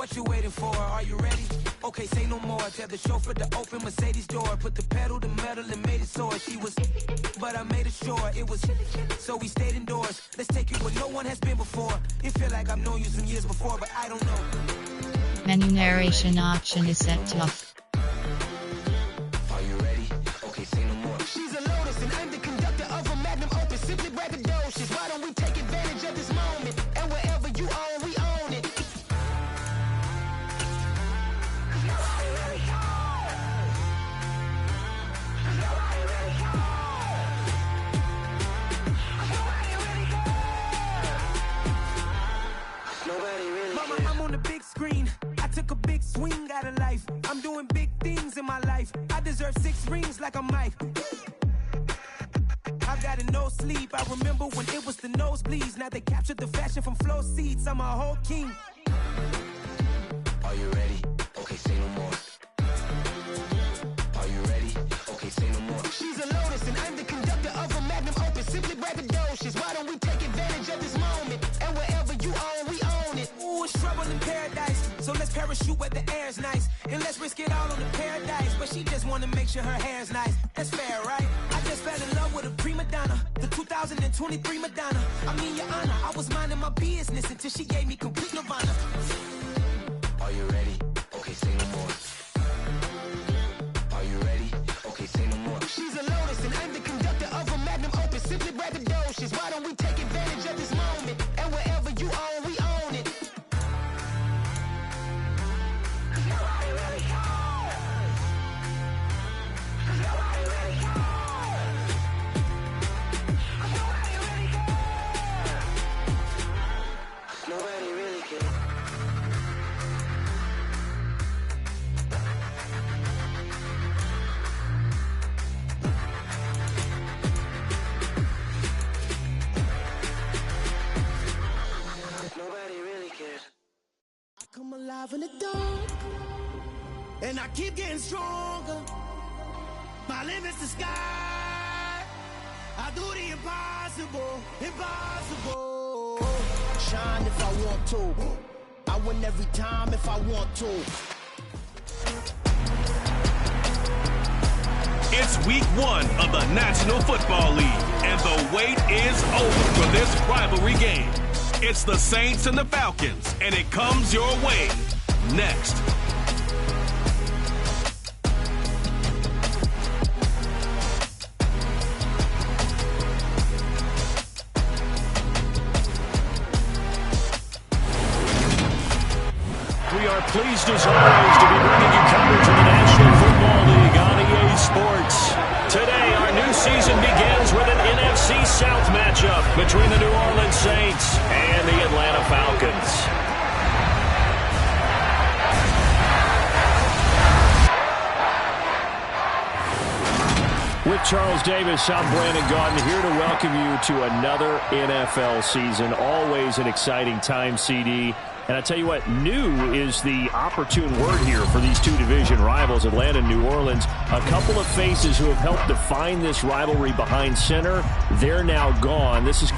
What you waiting for? Are you ready? Okay, say no more. Tell the chauffeur to open Mercedes door. Put the pedal to metal and made it soar. She was, but I made it sure it was. So we stayed indoors. Let's take it where no one has been before. It feel like I've known you some years before, but I don't know. Menu narration option is set to off. Are you ready? Okay, say no more. She's a Lotus and I'm the conductor of a magnum opus. Simply braggadocious. Why don't we take advantage of this moment? And wherever you own, we own it. Mama, I'm on the big screen. I took a big swing out of life. I'm doing big things in my life. I deserve 6 rings like a Mike. I've got no sleep. I remember when it was the nosebleeds. Now they captured the fashion from flow seats. I'm a whole king. Are you ready? Okay, say no more. Are you ready? Okay, say no more. She's a Lotus and I'm the conductor of a magnum opus. Simply braggadocious. Why don't we take advantage of this moment? And wherever you own, we own it. Ooh, it's trouble in paradise. So let's parachute where the air's nice. And let's risk it all on the paradise. But she just wanna make sure her hair's nice. That's fair, right? I just fell in love with a prima donna. The 2023 Madonna. I mean, your honor, I was minding my business until she gave me complete nirvana. Are you ready? Okay, say no more. Are you ready? Okay, say no more. She's a Lotus and I'm the conductor of a magnum opus. Simply braggadocious. Why don't we take advantage of this moment? And wherever you own, we own it. Nobody really cares. Nobody really cares. I come alive in the dark, and I keep getting stronger. My limit's the sky. I do the impossible, impossible. Shine if I want to. I win every time if I want to. It's week 1 of the National Football League, and the wait is over for this rivalry game. It's the Saints and the Falcons, and it comes your way next. We are pleased as always to be bringing you coverage of the National Football League on EA Sports. Today, our new season begins with an NFC South matchup between the New Orleans Saints and the Atlanta Falcons. With Charles Davis, I'm Brandon Gaudin, here to welcome you to another NFL season. Always an exciting time, CD. And I tell you what, new is the opportune word here for these two division rivals, Atlanta and New Orleans. A couple of faces who have helped define this rivalry behind center, they're now gone. This is...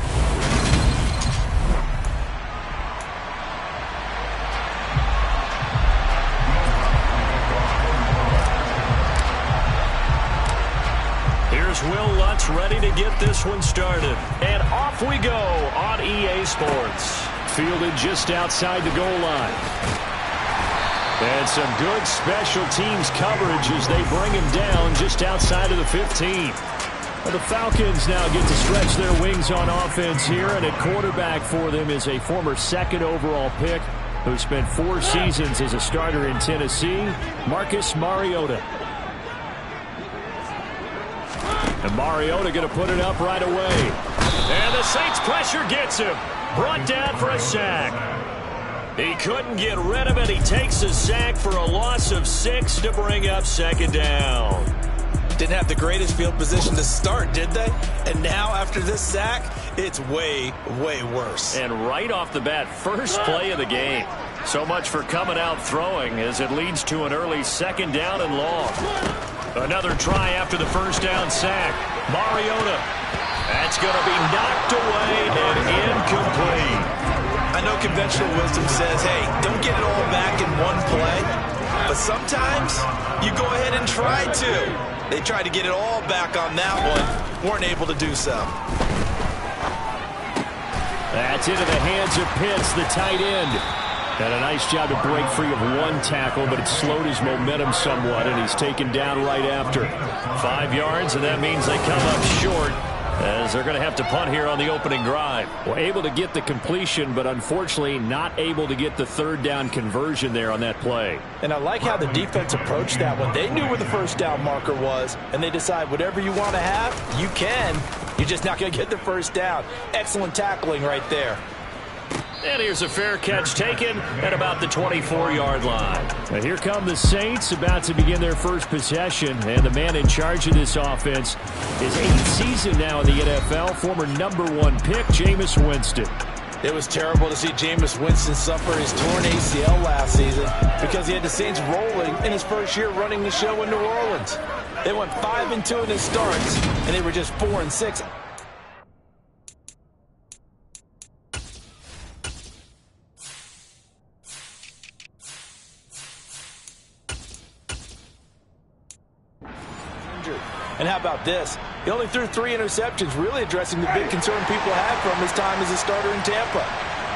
Here's Will Lutz ready to get this one started. And off we go on EA Sports. Fielded just outside the goal line. And some good special teams coverage as they bring him down just outside of the 15. Well, the Falcons now get to stretch their wings on offense here, and at quarterback for them is a former second overall pick who spent 4 seasons as a starter in Tennessee, Marcus Mariota. And Mariota going to put it up right away. And the Saints pressure gets him. Brought down for a sack. He couldn't get rid of it. He takes a sack for a loss of 6 to bring up second down. Didn't have the greatest field position to start, did they? And now after this sack, it's way, way worse. And right off the bat, first play of the game. So much for coming out throwing as it leads to an early second down and long. Another try after the first down sack. Mariota. That's going to be knocked away and incomplete. I know conventional wisdom says, hey, don't get it all back in one play. But sometimes you go ahead and try to. They tried to get it all back on that one. Weren't able to do so. That's into the hands of Pitts, the tight end. And a nice job to break free of one tackle, but it slowed his momentum somewhat, and he's taken down right after. 5 yards, and that means they come up short, as they're going to have to punt here on the opening drive. Well, able to get the completion, but unfortunately not able to get the third down conversion there on that play. And I like how the defense approached that one. They knew where the first down marker was, and they decide whatever you want to have, you can. You're just not going to get the first down. Excellent tackling right there. And here's a fair catch taken at about the 24-yard line. And here come the Saints about to begin their first possession. And the man in charge of this offense is 8th season now in the NFL, former #1 pick, Jameis Winston. It was terrible to see Jameis Winston suffer his torn ACL last season because he had the Saints rolling in his first year running the show in New Orleans. They went 5-2 in his starts, and they were just 4-6. And how about this? He only threw 3 interceptions, really addressing the big concern people had from his time as a starter in Tampa.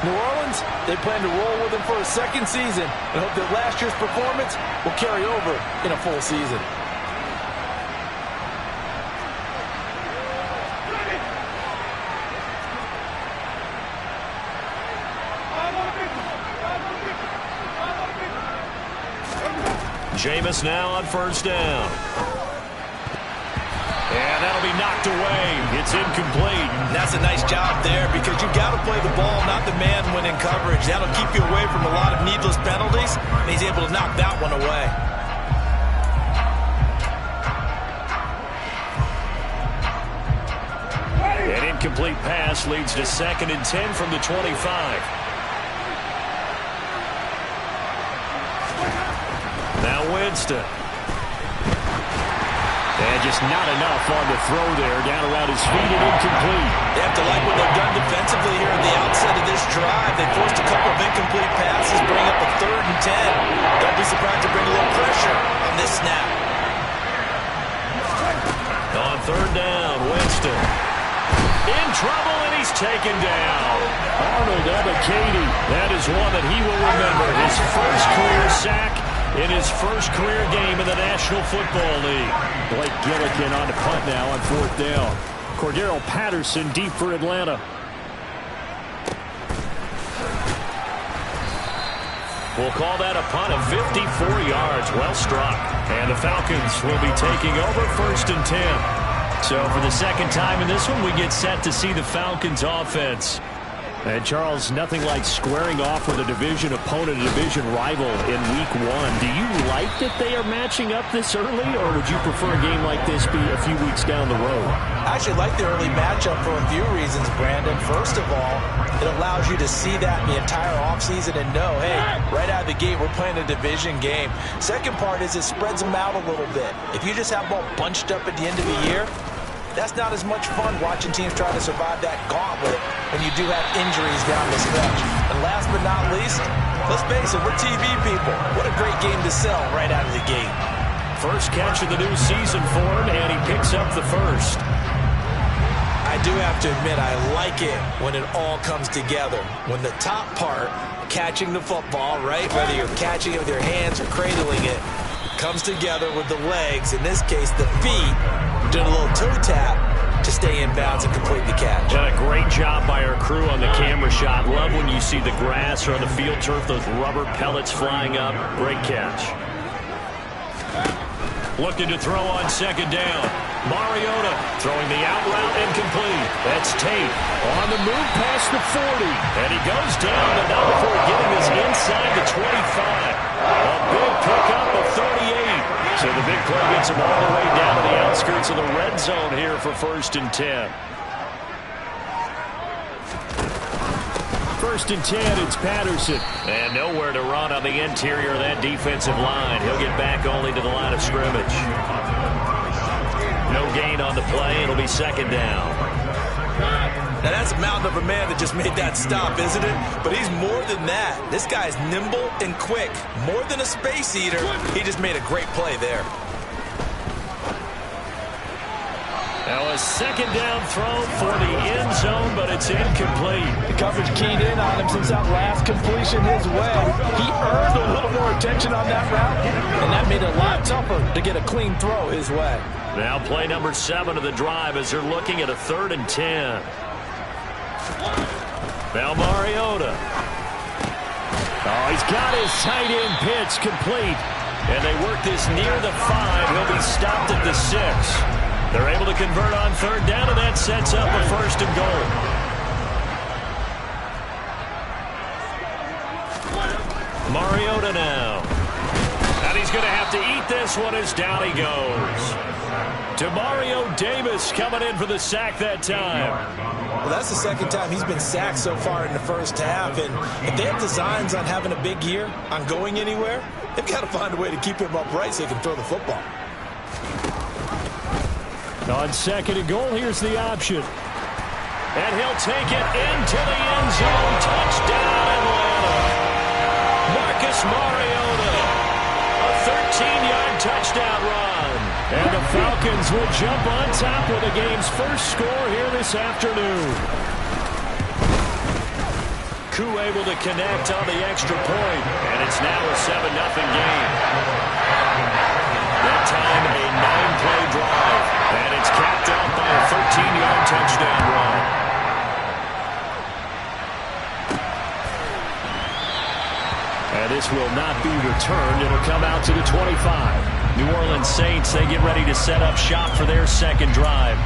New Orleans, they plan to roll with him for a second season and hope that last year's performance will carry over in a full season. Jameis now on first down. And that'll be knocked away. It's incomplete. And that's a nice job there because you got to play the ball, not the man when in coverage. That'll keep you away from a lot of needless penalties, and he's able to knock that one away. An incomplete pass leads to 2nd and 10 from the 25. Now Winston. And just not enough on the throw there. Down around his feet and incomplete. They have to like what they've done defensively here at the outset of this drive. They forced a couple of incomplete passes, bring up a 3rd and 10. Don't be surprised to bring a little pressure on this snap. On 3rd down, Winston. In trouble, and he's taken down. Arnold Ebiketie. That is one that he will remember. His first career sack in his first career game in the National Football League. Blake Gillikin on the punt now on 4th down. Cordero Patterson deep for Atlanta. We'll call that a punt of 54 yards. Well struck. And the Falcons will be taking over 1st and 10. So for the second time in this one, we get set to see the Falcons offense. And Charles, nothing like squaring off with a division opponent, a division rival in week 1. Do you like that they are matching up this early, or would you prefer a game like this be a few weeks down the road? I actually like the early matchup for a few reasons, Brandon. First of all, it allows you to see that in the entire offseason and know, hey, right out of the gate, we're playing a division game. Second part is it spreads them out a little bit. If you just have them all bunched up at the end of the year, that's not as much fun watching teams try to survive that gauntlet when you do have injuries down the stretch. And last but not least, let's face it, we're TV people. What a great game to sell right out of the gate. First catch of the new season for him, and he picks up the first. I do have to admit, I like it when it all comes together. When the top part, catching the football, right, whether you're catching it with your hands or cradling it, comes together with the legs, in this case the feet, doing a little toe tap to stay in bounds and complete the catch. Done a great job by our crew on the camera shot. Love when you see the grass or on the field turf, those rubber pellets flying up. Great catch. Looking to throw on 2nd down. Mariota throwing the out route incomplete. That's Tate on the move past the 40. And he goes down, but not before getting this inside the 25. A big pickup of 38. So the big play gets him all the way down to the outskirts of the red zone here for 1st and 10. 1st and 10, it's Patterson. And nowhere to run on the interior of that defensive line. He'll get back only to the line of scrimmage. No gain on the play. It'll be 2nd down. Now, that's a mountain of a man that just made that stop, isn't it? But he's more than that. This guy's nimble and quick. More than a space eater. He just made a great play there. Now a second down throw for the end zone, but it's incomplete. The coverage keyed in on him since that last completion his way. He earned a little more attention on that route, and that made it a lot tougher to get a clean throw his way. Now play number 7 of the drive as they're looking at a 3rd and 10. Now Mariota. Oh, he's got his tight end pitch complete. And they work this near the 5. He'll be stopped at the 6. They're able to convert on 3rd down, and that sets up a 1st and goal. Mariota now. And he's going to have to eat this one as down he goes. Demario Davis coming in for the sack that time. Well, that's the second time he's been sacked so far in the first half. And if they have designs on having a big year, on going anywhere, they've got to find a way to keep him upright so he can throw the football. On 2nd and goal, here's the option. And he'll take it into the end zone. Touchdown, Atlanta. Marcus Mariota. A 13-yard touchdown run. And the Falcons will jump on top with the game's first score here this afternoon. Koo able to connect on the extra point. And it's now a 7-0 game. That time a 9-play drive. And it's capped out by a 13-yard touchdown run. And this will not be returned. It'll come out to the 25. New Orleans Saints, they get ready to set up shop for their second drive.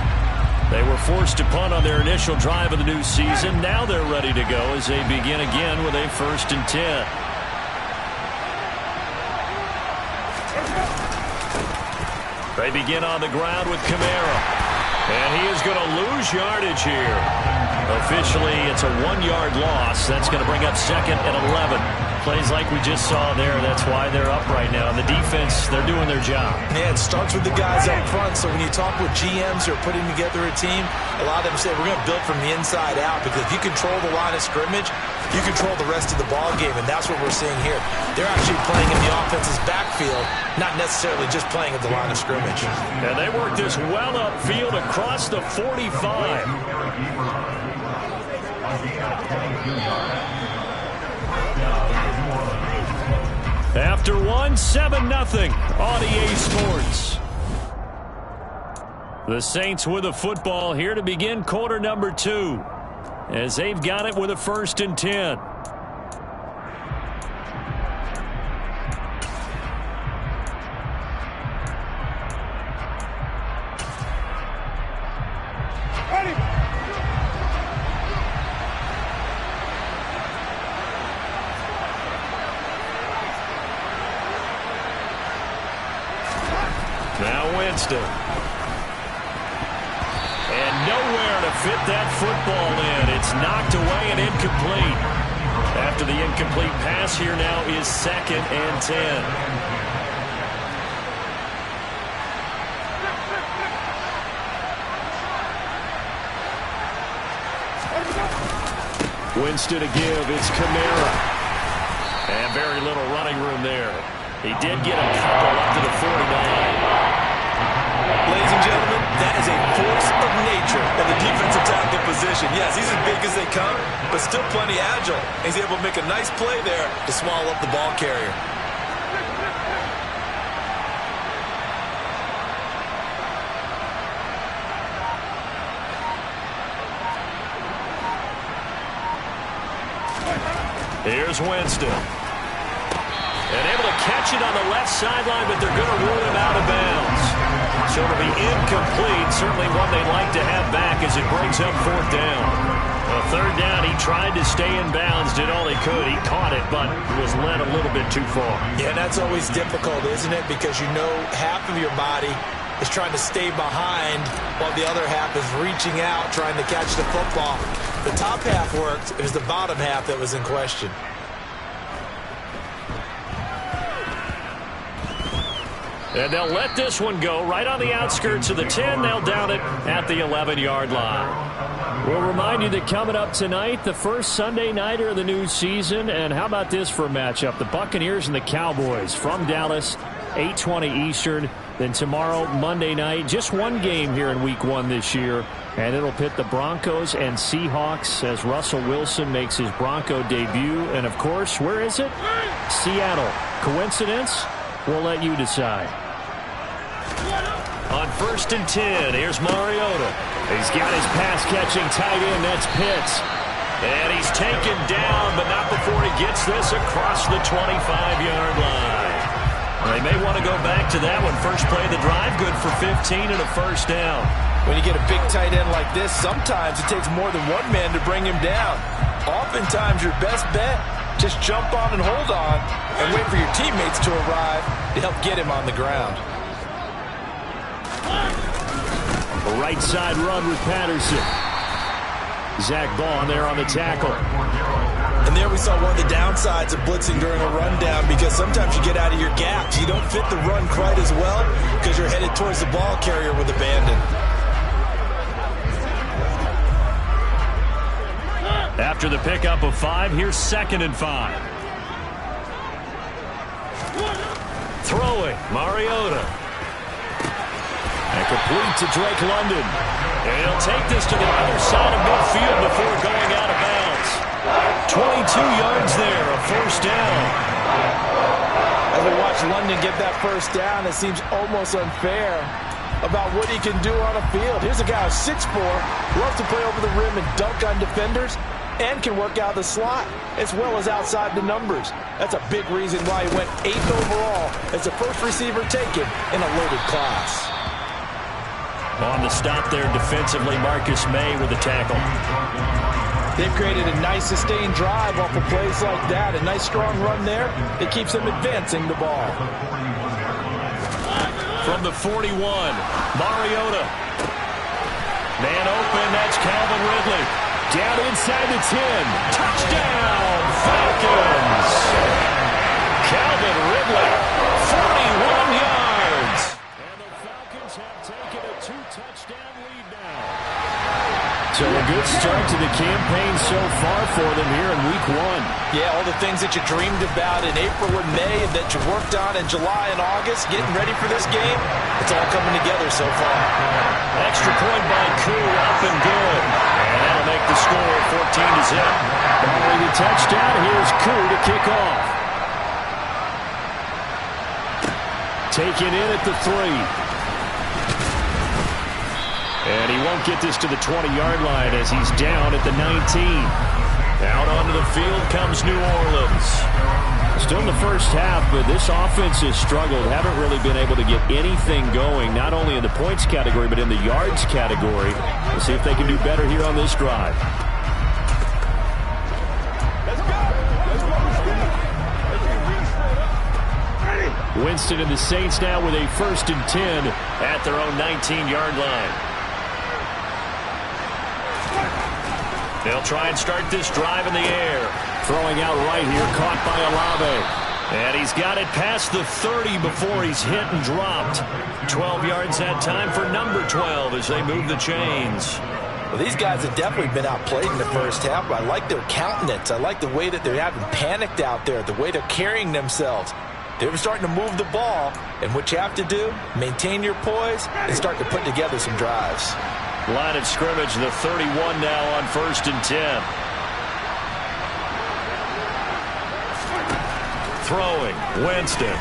They were forced to punt on their initial drive of the new season. Now they're ready to go as they begin again with a 1st and 10. They begin on the ground with Kamara. And he is going to lose yardage here. Officially, it's a 1-yard loss. That's going to bring up 2nd and 11. Plays like we just saw there. That's why they're up right now. And the defense, they're doing their job. Yeah, it starts with the guys up front. So when you talk with GMs who are putting together a team, a lot of them say we're going to build from the inside out, because if you control the line of scrimmage, you control the rest of the ball game, and that's what we're seeing here. They're actually playing in the offense's backfield, not necessarily just playing at the line of scrimmage. And they work this well upfield across the 45. After 7-0 on EA Sports. The Saints with the football here to begin quarter number 2. As they've got it with a 1st and 10. Now Winston. And nowhere to fit that football in. It's knocked away and incomplete. After the incomplete pass, here now is 2nd and 10. Winston to give. It's Kamara. And very little running room there. He did get a couple up to the 49. Ladies and gentlemen, that is a force of nature in the defensive tackle position. Yes, he's as big as they come, but still plenty agile. He's able to make a nice play there to swallow up the ball carrier. Here's Winston. And able to catch it on the left sideline, but they're going to rule him out of bounds. So it'll be incomplete. Certainly one they'd like to have back as it brings up 4th down. A 3rd down, he tried to stay in bounds, did all he could. He caught it, but was led a little bit too far. Yeah, that's always difficult, isn't it? Because you know half of your body is trying to stay behind while the other half is reaching out, trying to catch the football. The top half worked. It was the bottom half that was in question. And they'll let this one go right on the outskirts of the 10. They'll down it at the 11-yard line. We'll remind you that coming up tonight, the first Sunday nighter of the new season. And how about this for a matchup? The Buccaneers and the Cowboys from Dallas, 8:20 Eastern. Then tomorrow, Monday night, just one game here in Week 1 this year. And it'll pit the Broncos and Seahawks as Russell Wilson makes his Bronco debut. And, of course, where is it? Seattle. Coincidence? We'll let you decide. On 1st and 10, here's Mariota. He's got his pass-catching tight end. That's Pitts. And he's taken down, but not before he gets this across the 25-yard line. They may want to go back to that one. First play of the drive, good for 15 and a first down. When you get a big tight end like this, sometimes it takes more than one man to bring him down. Oftentimes, your best bet, just jump on and hold on and wait for your teammates to arrive to help get him on the ground. A right side run with Patterson. Zach Bond there on the tackle. And there we saw one of the downsides of blitzing during a rundown, because sometimes you get out of your gaps. You don't fit the run quite as well because you're headed towards the ball carrier with abandon. After the pickup of 5, here's 2nd and 5. Throwing, Mariota. And complete to Drake London. And he'll take this to the other side of midfield before going out of bounds. 22 yards there, a first down. As we watch London get that first down, it seems almost unfair about what he can do on a field. Here's a guy who's 6'4", loves to play over the rim and dunk on defenders, and can work out the slot as well as outside the numbers. That's a big reason why he went 8th overall as the first receiver taken in a loaded class. On the stop there defensively, Marcus May with the tackle. They've created a nice sustained drive off of plays like that. A nice strong run there that keeps them advancing the ball. From the 41, Mariota. Man open, that's Calvin Ridley. Down inside the 10. Touchdown, Falcons. Calvin Ridley, 41 yards. And the Falcons have taken a 2-touchdown lead now. So a good start to the campaign so far for them here in Week 1. Yeah, all the things that you dreamed about in April and May and that you worked on in July and August, getting ready for this game, it's all coming together so far. Extra point by Koo, up and good. And that'll make the score 14-0. Following the touchdown, here's Koo to kick off. Taken in at the 3. And he won't get this to the 20-yard line as he's down at the 19. Out onto the field comes New Orleans. Still in the first half, but this offense has struggled. Haven't really been able to get anything going, not only in the points category, but in the yards category. We'll see if they can do better here on this drive. Winston and the Saints now with a 1st and 10 at their own 19-yard line. They'll try and start this drive in the air. Throwing out right here, caught by Olave. And he's got it past the 30 before he's hit and dropped. 12 yards that time for number 12 as they move the chains. Well, these guys have definitely been outplayed in the first half. I like their countenance. I like the way that they haven't panicked out there, the way they're carrying themselves. They're starting to move the ball, and what you have to do, maintain your poise and start to put together some drives. Line of scrimmage, the 31 now on 1st and 10. Throwing, Winston.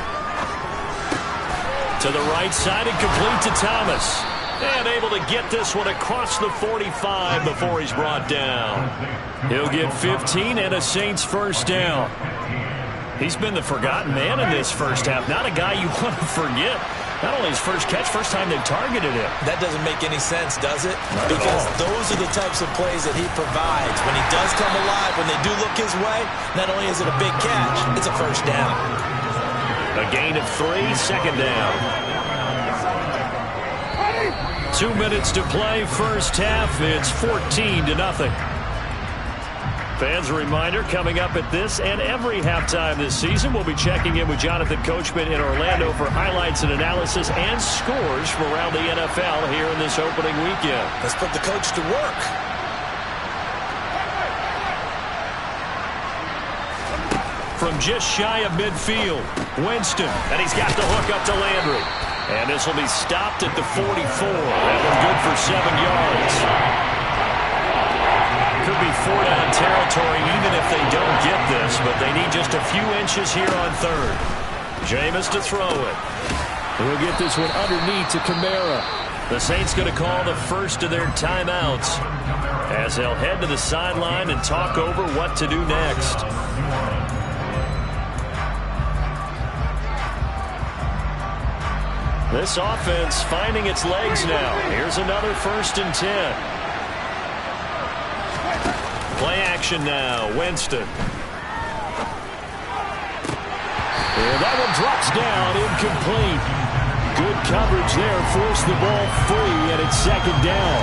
To the right side and complete to Thomas. And able to get this one across the 45 before he's brought down. He'll get 15 and a Saints first down. He's been the forgotten man in this first half. Not a guy you want to forget. Not only his first catch, first time they've targeted him. That doesn't make any sense, does it? Because those are the types of plays that he provides. When he does come alive, when they do look his way, not only is it a big catch, it's a first down. A gain of 3, 2nd down. 2 minutes to play, first half. It's 14-0. Fans, a reminder, coming up at this and every halftime this season, we'll be checking in with Jonathan Coachman in Orlando for highlights and analysis and scores from around the NFL here in this opening weekend. Let's put the coach to work. From just shy of midfield, Winston, and he's got the hook up to Landry. And this will be stopped at the 44. That one good for 7 yards. Could be 4-down territory even if they don't get this, but they need just a few inches here on third. Jameis to throw it. He'll get this one underneath to Kamara. The Saints going to call the first of their timeouts as they'll head to the sideline and talk over what to do next. This offense finding its legs now. Here's another 1st and 10. Play action now. Winston. And that one drops down, incomplete. Good coverage there. Forced the ball free, and it's 2nd down.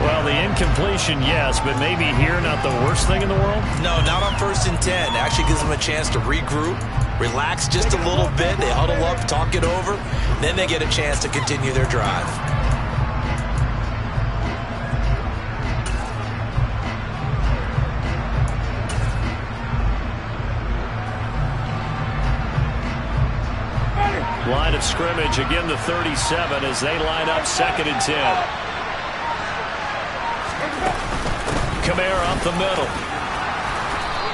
Well, the incompletion, yes, but maybe here not the worst thing in the world? No, not on 1st and 10. Actually gives them a chance to regroup, relax just a little bit. They huddle up, talk it over. Then they get a chance to continue their drive. Line of scrimmage, again the 37 as they line up 2nd and 10. Kamara up the middle.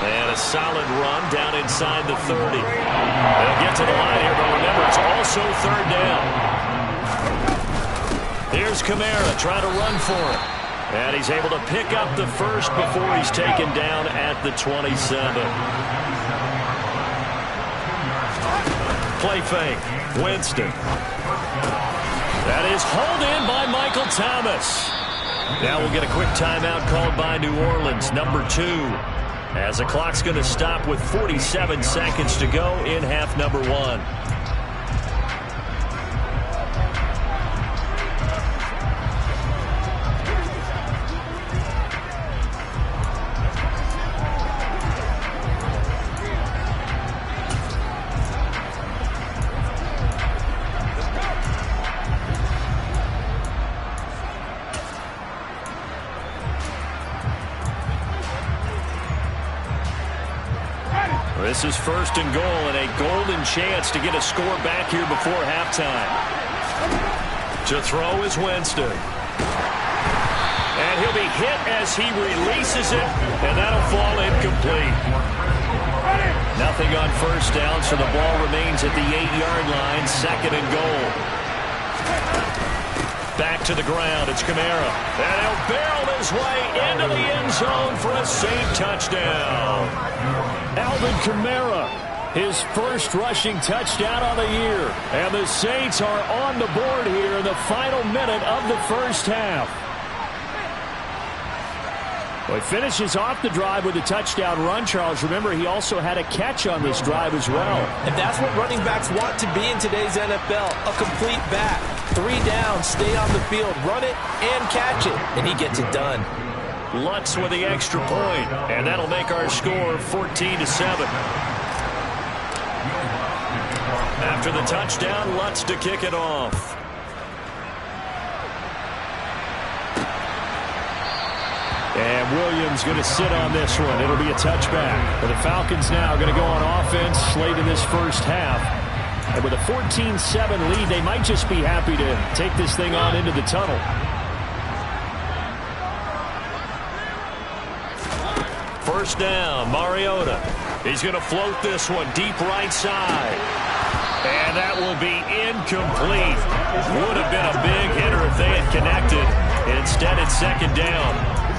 And a solid run down inside the 30. They'll get to the line here, but remember, it's also 3rd down. Here's Kamara trying to run for it. And he's able to pick up the first before he's taken down at the 27. Play fake. Winston. That is hauled in by Michael Thomas. Now we'll get a quick timeout called by New Orleans, number 2. As the clock's going to stop with 47 seconds to go in half number 1. This is 1st and goal and a golden chance to get a score back here before halftime. To throw is Winston. And he'll be hit as he releases it, and that'll fall incomplete. Nothing on 1st down, so the ball remains at the 8-yard line, 2nd and goal. Back to the ground, it's Kamara. And he'll barrel his way into the end zone for a Saint touchdown. Alvin Kamara, his first rushing touchdown on the year. And the Saints are on the board here in the final minute of the 1st half. Well, he finishes off the drive with a touchdown run, Charles. Remember, he also had a catch on this drive as well. And that's what running backs want to be in today's NFL, a complete back. 3 down, stay on the field, run it, and catch it. And he gets it done. Lutz with the extra point, and that'll make our score 14-7. After the touchdown, Lutz to kick it off. And Williams going to sit on this one. It'll be a touchback. But the Falcons now going to go on offense late in this 1st half. And with a 14-7 lead, they might just be happy to take this thing on into the tunnel. First down, Mariota. He's going to float this one deep right side. And that will be incomplete. Would have been a big hitter if they had connected. Instead, it's 2nd down.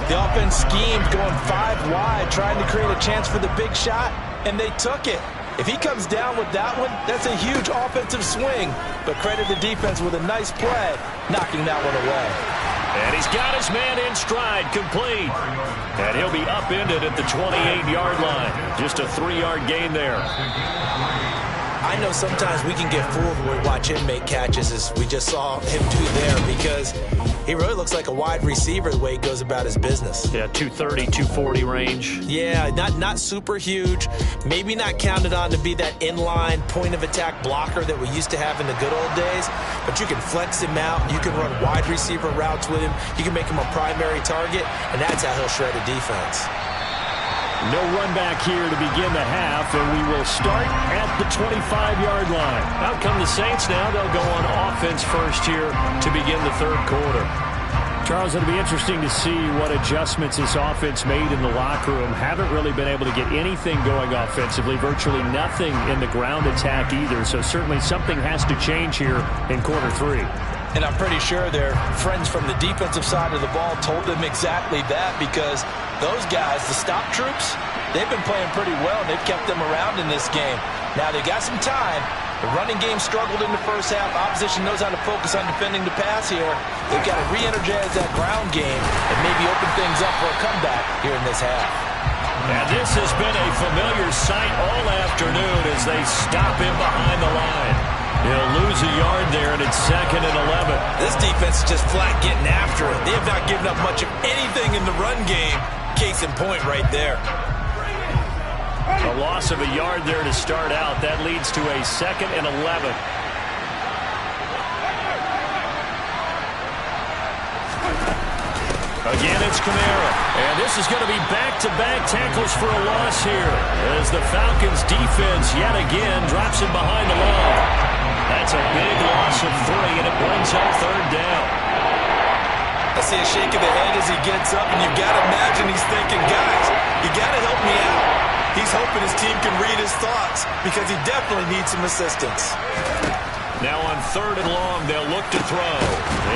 The offense schemed, going 5 wide, trying to create a chance for the big shot, and they took it. If he comes down with that one, that's a huge offensive swing. But credit the defense with a nice play, knocking that one away. And he's got his man in stride, complete. And he'll be upended at the 28-yard line. Just a 3-yard gain there. I know sometimes we can get fooled when we watch him make catches, as we just saw him do there, because he really looks like a wide receiver the way he goes about his business. Yeah, 230, 240 range. Yeah, not super huge. Maybe not counted on to be that inline point-of-attack blocker that we used to have in the good old days, but you can flex him out. You can run wide receiver routes with him. You can make him a primary target, and that's how he'll shred a defense. No run back here to begin the half, and we will start at the 25-yard line. Out come the Saints now. They'll go on offense first here to begin the third quarter. Charles, it'll be interesting to see what adjustments this offense made in the locker room. Haven't really been able to get anything going offensively, virtually nothing in the ground attack either, so certainly something has to change here in quarter three. And I'm pretty sure their friends from the defensive side of the ball told them exactly that, because those guys, the stop troops, they've been playing pretty well, and they've kept them around in this game. Now, they got some time. The running game struggled in the first half. Opposition knows how to focus on defending the pass here. They've got to re-energize that ground game and maybe open things up for a comeback here in this half. And this has been a familiar sight all afternoon as they stop him behind the line. He'll lose a yard there, and it's 2nd and 11. This defense is just flat getting after it. They have not given up much of anything in the run game. Case in point right there. A loss of a yard there to start out. That leads to a 2nd and 11. Again, it's Kamara. And this is going to be back-to-back tackles for a loss here, as the Falcons' defense yet again drops him behind the line. That's a big loss of 3, and it brings up third down. I see a shake of the head as he gets up, and you've got to imagine he's thinking, guys, you got to help me out. He's hoping his team can read his thoughts, because he definitely needs some assistance. Now on 3rd and long, they'll look to throw.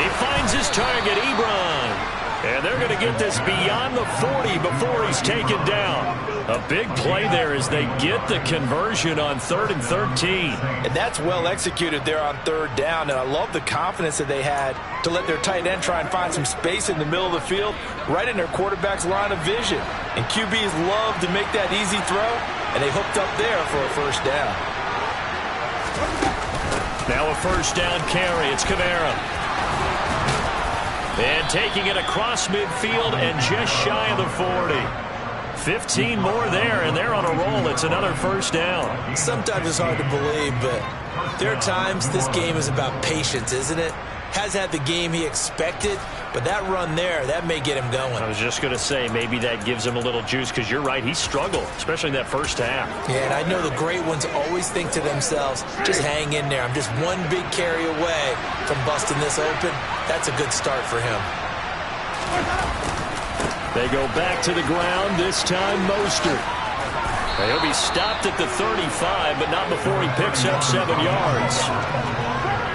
He finds his target, Ebron. And they're going to get this beyond the 40 before he's taken down. A big play there as they get the conversion on 3rd and 13. And that's well executed there on 3rd down. And I love the confidence that they had to let their tight end try and find some space in the middle of the field, right in their quarterback's line of vision. And QBs love to make that easy throw, and they hooked up there for a first down. Now a first down carry. It's Kamara. And taking it across midfield and just shy of the 40. 15 more there, and they're on a roll. It's another first down. Sometimes it's hard to believe, but there are times this game is about patience, isn't it? Has had the game he expected, but that run there, that may get him going. I was just going to say, maybe that gives him a little juice, because you're right, he struggled, especially in that first half. Yeah, and I know the great ones always think to themselves, just hang in there. I'm just one big carry away from busting this open. That's a good start for him. They go back to the ground, this time Mostert. He'll be stopped at the 35, but not before he picks up 7 yards.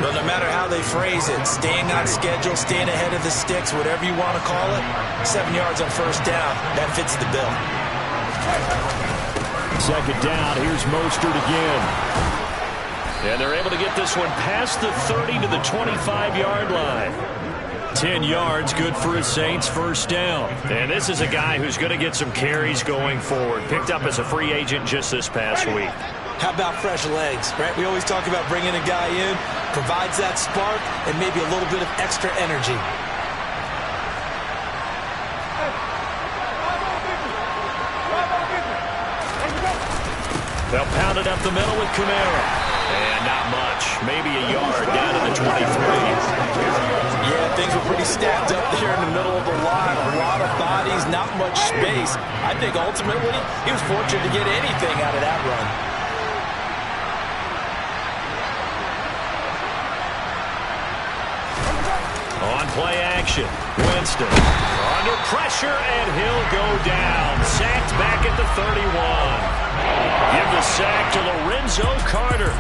Well, no matter how they phrase it, staying on schedule, staying ahead of the sticks, whatever you want to call it, 7 yards on first down, that fits the bill. 2nd down, here's Mostert again. And they're able to get this one past the 30 to the 25-yard line. 10 yards, good for a Saints first down. And this is a guy who's going to get some carries going forward. Picked up as a free agent just this past week. How about fresh legs, right? We always talk about bringing a guy in, provides that spark, and maybe a little bit of extra energy. They'll pound it up the middle with Kamara. And not much. Maybe a yard down to the 23. Yeah, things were pretty stacked up there in the middle of the line. A lot of bodies, not much space. I think ultimately he was fortunate to get anything out of that run. On play action, Winston under pressure, and he'll go down. Sacked back at the 31. Give the sack to Lorenzo Carter.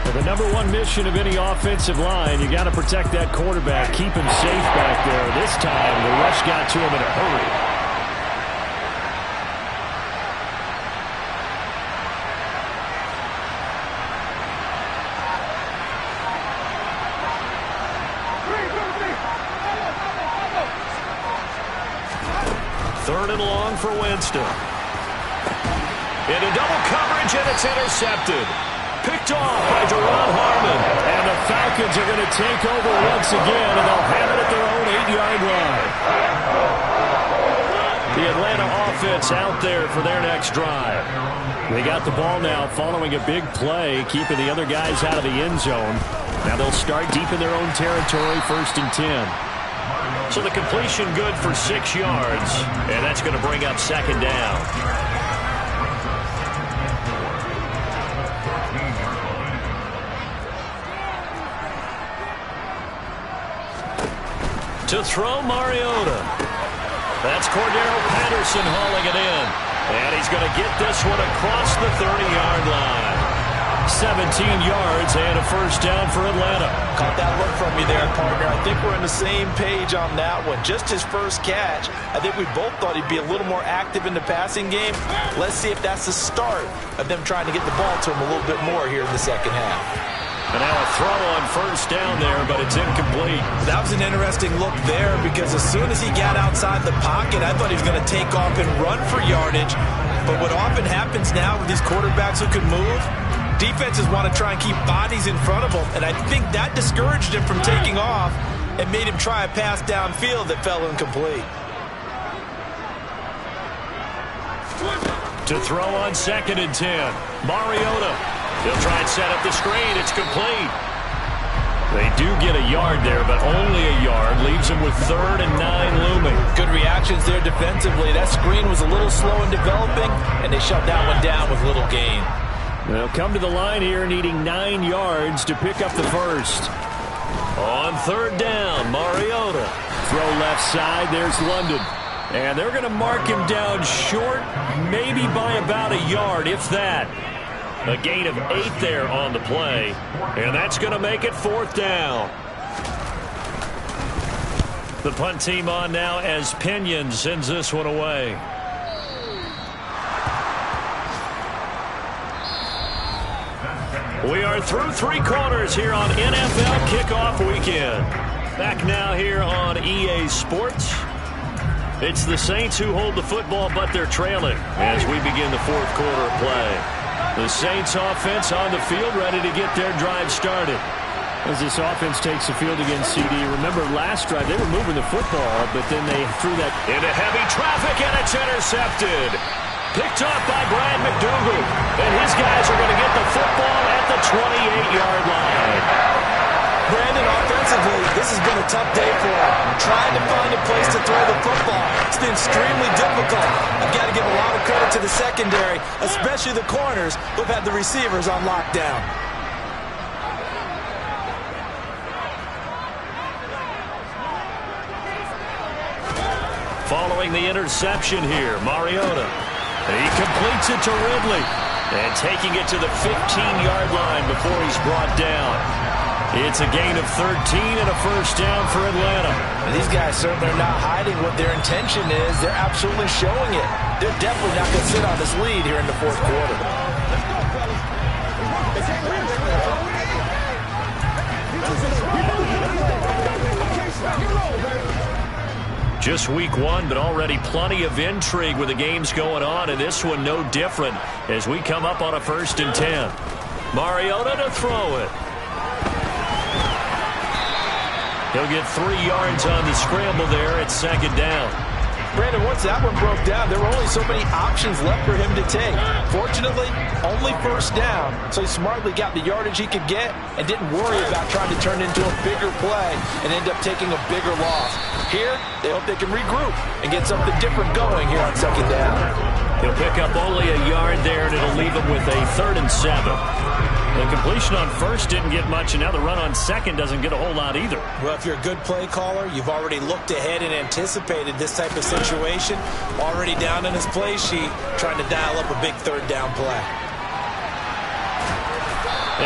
Well, the #1 mission of any offensive line, you got to protect that quarterback, keep him safe back there. This time, the rush got to him in a hurry. Third and long for Winston. Into double coverage, and it's intercepted. picked off by Duron Harmon. And the Falcons are going to take over once again, and they'll have it at their own 8-yard line. The Atlanta offense out there for their next drive. They got the ball now following a big play, keeping the other guys out of the end zone. Now they'll start deep in their own territory, 1st and 10. So the completion good for 6 yards, and that's going to bring up 2nd down. To throw, Mariota. That's Cordero Patterson hauling it in. And he's going to get this one across the 30-yard line. 17 yards and a 1st down for Atlanta. Caught that look from you there, partner. I think we're on the same page on that one. Just his first catch. I think we both thought he'd be a little more active in the passing game. Let's see if that's the start of them trying to get the ball to him a little bit more here in the second half. And now a throw on 1st down there, but it's incomplete. That was an interesting look there because as soon as he got outside the pocket, I thought he was going to take off and run for yardage. But what often happens now with these quarterbacks who can move, defenses want to try and keep bodies in front of them. And I think that discouraged him from taking off and made him try a pass downfield that fell incomplete. To throw on 2nd and 10. Mariota. He'll try and set up the screen. It's complete. They do get a yard there, but only a yard. Leaves them with 3rd and 9 looming. Good reactions there defensively. That screen was a little slow in developing, and they shut that one down with little gain. They'll come to the line here needing 9 yards to pick up the 1st. On 3rd down, Mariota. Throw left side. There's London. And they're going to mark him down short, maybe by about a yard, if that. A gain of 8 there on the play, and that's going to make it 4th down. The punt team on now as Pinion sends this one away. We are through 3 quarters here on NFL Kickoff Weekend. Back now here on EA Sports. It's the Saints who hold the football, but they're trailing as we begin the 4th quarter of play. The Saints offense on the field, ready to get their drive started. As this offense takes the field against CD, remember last drive they were moving the football, but then they threw that into heavy traffic, and it's intercepted. Picked off by Brad McDougal, and his guys are going to get the football at the 28-yard line. Brandon, offensively, this has been a tough day for him. Trying to find a place to throw the football. It's been extremely difficult. I've got to give a lot of credit to the secondary, especially the corners who've had the receivers on lockdown. Following the interception here, Mariota. He completes it to Ridley. And taking it to the 15-yard line before he's brought down. It's a gain of 13 and a 1st down for Atlanta. And these guys certainly are not hiding what their intention is. They're absolutely showing it. They're definitely not going to sit on this lead here in the 4th quarter. Just week 1, but already plenty of intrigue with the games going on, and this one no different as we come up on a 1st and 10. Mariota to throw it. He'll get 3 yards on the scramble there at 2nd down. Brandon, once that one broke down, there were only so many options left for him to take. Fortunately, only 1st down, so he smartly got the yardage he could get and didn't worry about trying to turn into a bigger play and end up taking a bigger loss. Here, they hope they can regroup and get something different going here on 2nd down. He'll pick up only a yard there, and it'll leave him with a 3rd and 7. The completion on 1st didn't get much, and now the run on 2nd doesn't get a whole lot either. Well, if you're a good play caller, you've already looked ahead and anticipated this type of situation. Already down in his play sheet, trying to dial up a big 3rd down play.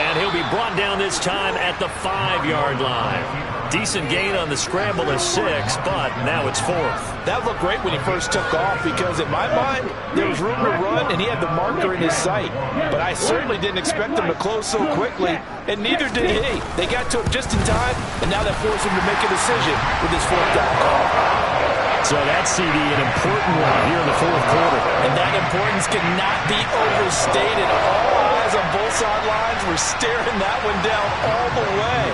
And he'll be brought down this time at the 5-yard line. Decent gain on the scramble of 6, but now it's 4th. That looked great when he first took off because in my mind, there was room to run and he had the marker in his sight. But I certainly didn't expect him to close so quickly, and neither did he. They got to him just in time, and now that forced him to make a decision with his 4th down call. So that CD, an important one here in the 4th quarter. And that importance cannot be overstated. All eyes on both sidelines were were staring that one down all the way.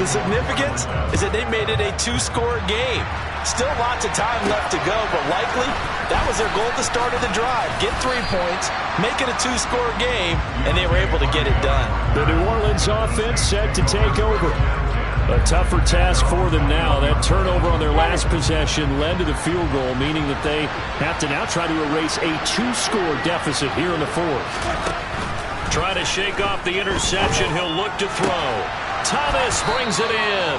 The significance is that they made it a 2-score game. Still lots of time left to go, but likely that was their goal at the start of the drive. Get 3 points, make it a 2-score game, and they were able to get it done. The New Orleans offense set to take over. A tougher task for them now. That turnover on their last possession led to the field goal, meaning that they have to now try to erase a 2-score deficit here in the fourth. Trying to shake off the interception. He'll look to throw. Thomas brings it in.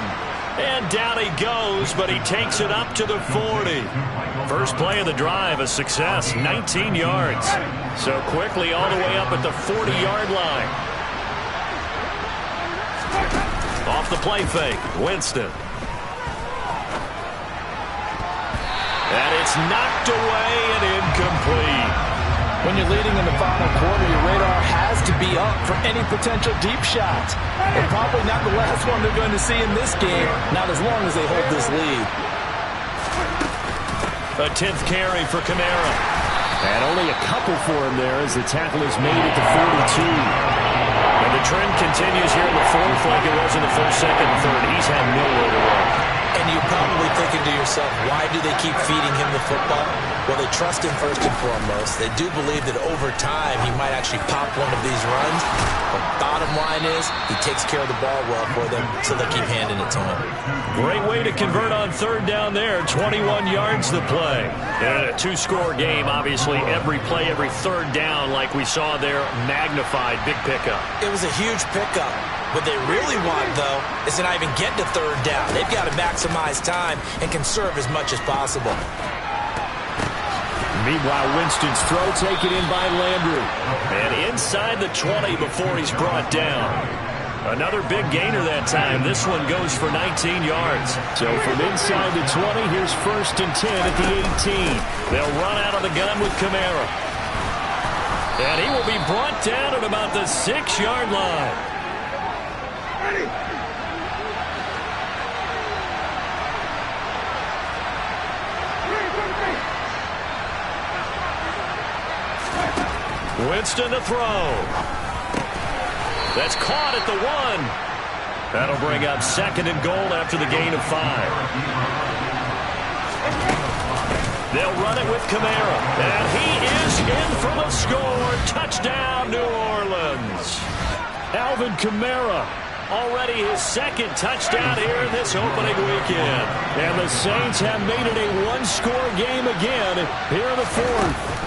And down he goes, but he takes it up to the 40. First play of the drive, a success, 19 yards. So quickly all the way up at the 40-yard line. Off the play fake, Winston. And it's knocked away and incomplete. When you're leading in the final quarter, your radar has to be up for any potential deep shots. And probably not the last one they're going to see in this game, not as long as they hold this lead. A 10th carry for Kamara. And only a couple for him there as the tackle is made at the 42. And the trend continues here in the fourth like it was in the first, second, and third. He's had nowhere to run. And you're probably thinking to yourself, why do they keep feeding him the football? Well, they trust him first and foremost. They do believe that over time he might actually pop one of these runs. But bottom line is he takes care of the ball well for them, so they keep handing it to him. Great way to convert on third down there. 21 yards to play. And a 2-score game, obviously every play, every third down like we saw there, magnified, big pickup. It was a huge pickup. What they really want, though, is to not even get to third down. They've got to maximize time and conserve as much as possible. Meanwhile, Winston's throw taken in by Landry. And inside the 20 before he's brought down. Another big gainer that time. This one goes for 19 yards. So from inside the 20, here's 1st and 10 at the 18. They'll run out of the gun with Kamara. And he will be brought down at about the 6-yard line. Winston to throw. That's caught at the 1. That'll bring up 2nd and goal after the gain of 5. They'll run it with Kamara. And he is in for the score. Touchdown, New Orleans. Alvin Kamara, already his 2nd touchdown here in this opening weekend. And the Saints have made it a 1-score game again here in the fourth.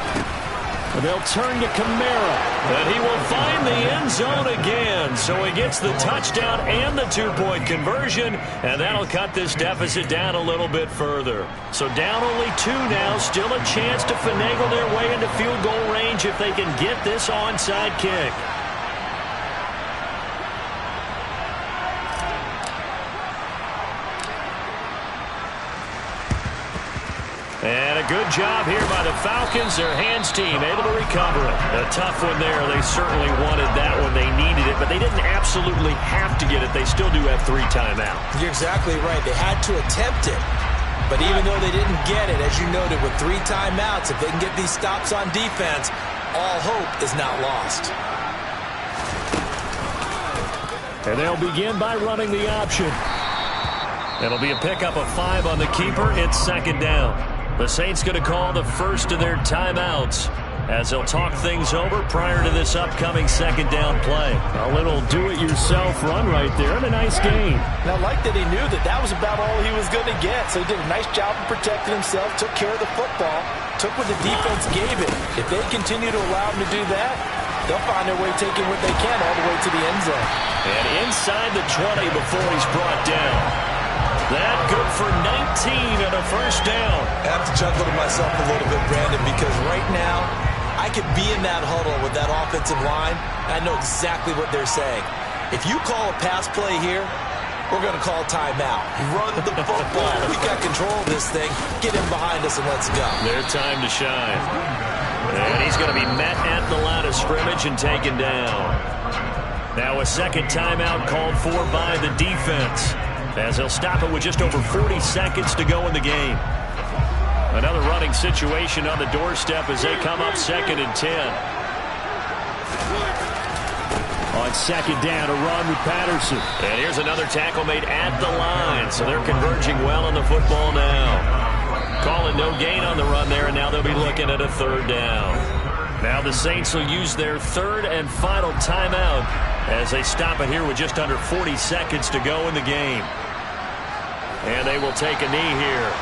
And they'll turn to Kamara. And he will find the end zone again. So he gets the touchdown and the 2-point conversion. And that'll cut this deficit down a little bit further. So down only 2 now. Still a chance to finagle their way into field goal range if they can get this onside kick. And a good job here by the Falcons. Their hands team able to recover it. A tough one there. They certainly wanted that one. They needed it, but they didn't absolutely have to get it. They still do have 3 timeouts. You're exactly right. They had to attempt it. But even though they didn't get it, as you noted, with 3 timeouts, if they can get these stops on defense, all hope is not lost. And they'll begin by running the option. It'll be a pickup of 5 on the keeper. It's 2nd down. The Saints going to call the first of their timeouts as they'll talk things over prior to this upcoming 2nd down play. A little do-it-yourself run right there and a nice gain. And I like that he knew that that was about all he was going to get. So he did a nice job of protecting himself, took care of the football, took what the defense gave him. If they continue to allow him to do that, they'll find their way taking what they can all the way to the end zone. And inside the 20 before he's brought down. That good for 19 and a 1st down. I have to chuckle to myself a little bit, Brandon, because right now I could be in that huddle with that offensive line. I know exactly what they're saying. If you call a pass play here, we're going to call timeout. Run the football. We got control of this thing. Get him behind us and let's go. Their time to shine. And he's going to be met at the line of scrimmage and taken down. Now a 2nd timeout called for by the defense, as they'll stop it with just over 40 seconds to go in the game. Another running situation on the doorstep as they come up 2nd and 10. On on second down, a run with Patterson. And here's another tackle made at the line, so they're converging well on the football now. Calling no gain on the run there, and now they'll be looking at a third down. Now the Saints will use their third and final timeout as they stop it here with just under 40 seconds to go in the game. And they will take a knee here.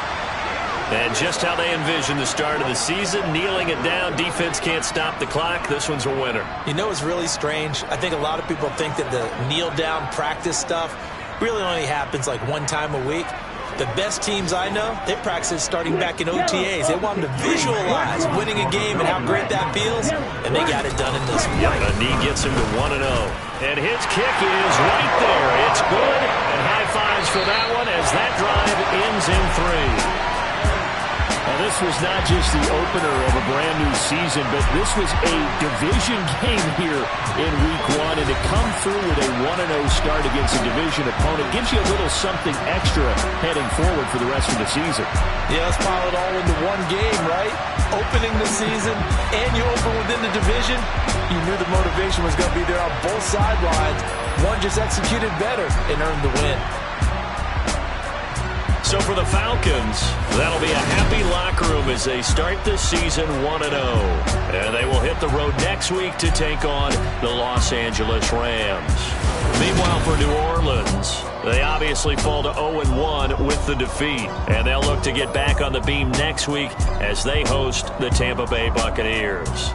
And just how they envision the start of the season, kneeling it down, defense can't stop the clock. This one's a winner. You know, it's really strange. I think a lot of people think that the kneel-down practice stuff really only happens like one time a week. The best teams I know, they practice it starting back in OTAs. They want them to visualize winning a game and how great that feels, and they got it done in this one. Yep, a knee gets him to 1-0. And his kick is right there. It's good, and high fives for that one as that drive ends in 3. Now, this was not just the opener of a brand-new season, but this was a division game here in Week 1, and to come through with a 1-0 start against a division opponent gives you a little something extra heading forward for the rest of the season. Yeah, let's pile it all into one game, right? Opening the season, and you open within the division. You knew the motivation was going to be there on both sidelines. One just executed better and earned the win. So for the Falcons, that'll be a happy locker room as they start the season 1-0. And they will hit the road next week to take on the Los Angeles Rams. Meanwhile, for New Orleans, they obviously fall to 0-1 with the defeat. And they'll look to get back on the beam next week as they host the Tampa Bay Buccaneers.